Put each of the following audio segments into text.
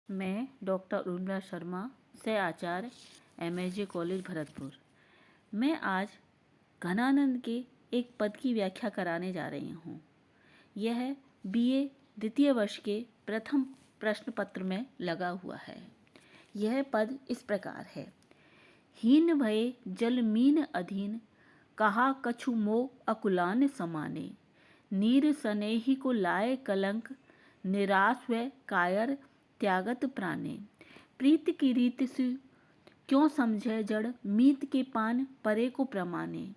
मैं डॉक्टर उर्मिला शर्मा सह आचार्य MSJ college Bharatpur. मैं आज घनानंद के एक पद की व्याख्या कराने जा रही हूँ। यह BA द्वितीय वर्ष के प्रथम प्रश्न पत्र में लगा हुआ है। यह पद इस प्रकार है। हीन भये जल मीन अधीन, कहा कछु मोह अकुलान समाने। नीर सनेही को लाए कलंक, निराश व कायर त्यागत प्राणे। प्रीत की रीत से क्यों समझे जड़, मीत के पान परे को प्रमाणे।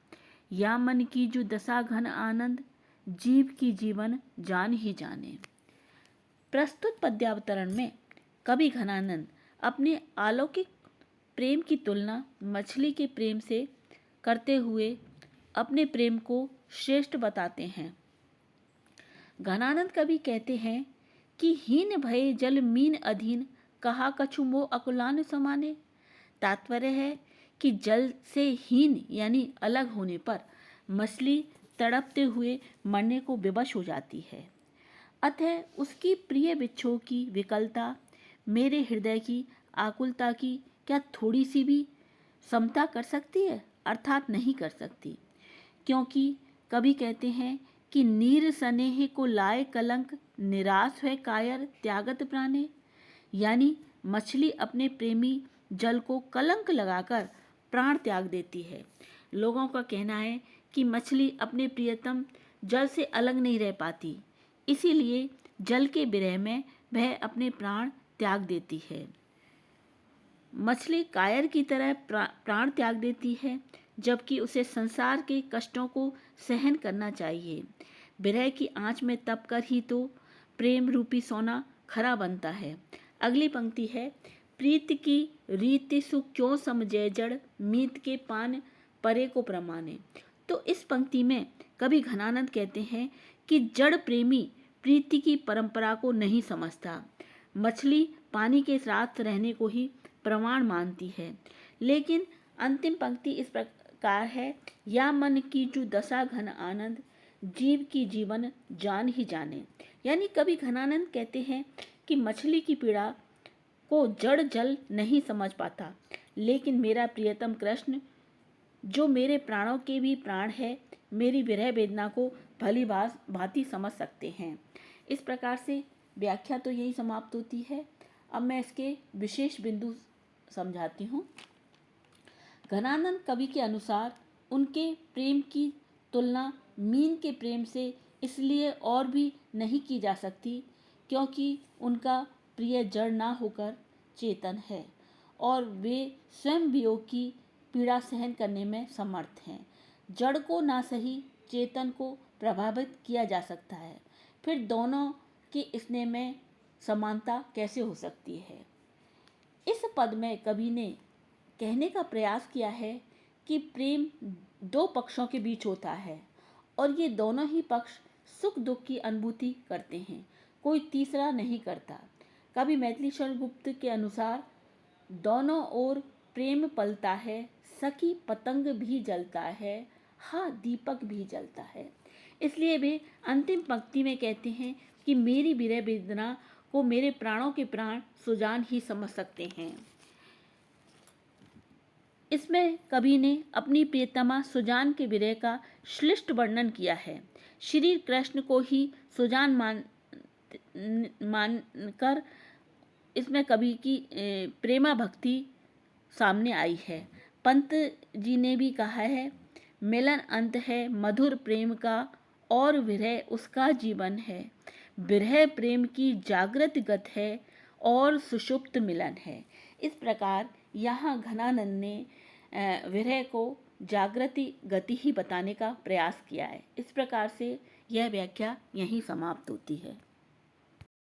या मन की जो दशा घन आनंद, जीव की जीवन जान ही जाने। प्रस्तुत पद्यावतरण में कवि घनानंद अपने अलौकिक प्रेम की तुलना मछली के प्रेम से करते हुए अपने प्रेम को श्रेष्ठ बताते हैं। घनानंद कवि कहते हैं कि हीन भये जल मीन अधीन, कहा कछु मोह अकुलान समाने। तात्पर्य है कि जल से हीन यानी अलग होने पर मछली तड़पते हुए मरने को विवश हो जाती है। अतः उसकी प्रिय बिच्छों की विकलता मेरे हृदय की आकुलता की क्या थोड़ी सी भी समता कर सकती है? अर्थात नहीं कर सकती, क्योंकि कवि कहते हैं कि नीर सनेह को लाए कलंक, निराश है कायर त्यागत प्राणे। यानी मछली अपने प्रेमी जल को कलंक लगाकर प्राण त्याग देती है। लोगों का कहना है कि मछली अपने प्रियतम जल से अलग नहीं रह पाती, इसीलिए जल के विरह में वह अपने प्राण त्याग देती है। मछली कायर की तरह प्राण त्याग देती है, जबकि उसे संसार के कष्टों को सहन करना चाहिए। विरह की आंच में तप कर ही तो प्रेम रूपी सोना खरा बनता है। अगली पंक्ति है, प्रीत की रीति सु क्यों समझे जड़, मीत के पान परे को प्रमाणे। तो इस पंक्ति में कवि घनानंद कहते हैं कि जड़ प्रेमी प्रीति की परंपरा को नहीं समझता। मछली पानी के साथ रहने को ही प्रमाण मानती है। लेकिन अंतिम पंक्ति इस प्रकार है, या मन की जो दशा घन आनंद, जीव की जीवन जान ही जाने। यानी कवि घनानंद कहते हैं कि मछली की पीड़ा को जड़ जल नहीं समझ पाता, लेकिन मेरा प्रियतम कृष्ण जो मेरे प्राणों के भी प्राण है, मेरी विरह वेदना को भली भांति समझ सकते हैं। इस प्रकार से व्याख्या तो यही समाप्त होती है। अब मैं इसके विशेष बिंदु समझाती हूँ। घनानंद कवि के अनुसार उनके प्रेम की तुलना मीन के प्रेम से इसलिए और भी नहीं की जा सकती, क्योंकि उनका प्रिय जड़ ना होकर चेतन है और वे स्वयं वियोग की पीड़ा सहन करने में समर्थ हैं। जड़ को ना सही चेतन को प्रभावित किया जा सकता है, फिर दोनों के स्नेह में समानता कैसे हो सकती है? इस पद में कवि ने कहने का प्रयास किया है कि प्रेम दो पक्षों के बीच होता है और ये दोनों ही पक्ष सुख दुख की अनुभूति करते हैं, कोई तीसरा नहीं करता। कवि मैथिली शरण गुप्त के अनुसार दोनों ओर प्रेम पलता है, सखी पतंग भी जलता है, हाँ दीपक भी जलता है। इसलिए वे अंतिम पंक्ति में कहते हैं कि मेरी विरह वेदना को मेरे प्राणों के प्राण सुजान ही समझ सकते हैं। इसमें कवि ने अपनी प्रियतमा सुजान के विरह का श्लिष्ट वर्णन किया है। श्री कृष्ण को ही सुजान मानकर इसमें कवि की प्रेमा भक्ति सामने आई है। पंत जी ने भी कहा है, मिलन अंत है मधुर प्रेम का, और विरह उसका जीवन है। विरह प्रेम की जागृत गत है, और सुषुप्त मिलन है। इस प्रकार यहाँ घनानंद ने विरह को जागृति गति ही बताने का प्रयास किया है। इस प्रकार से यह व्याख्या यहीं समाप्त होती है।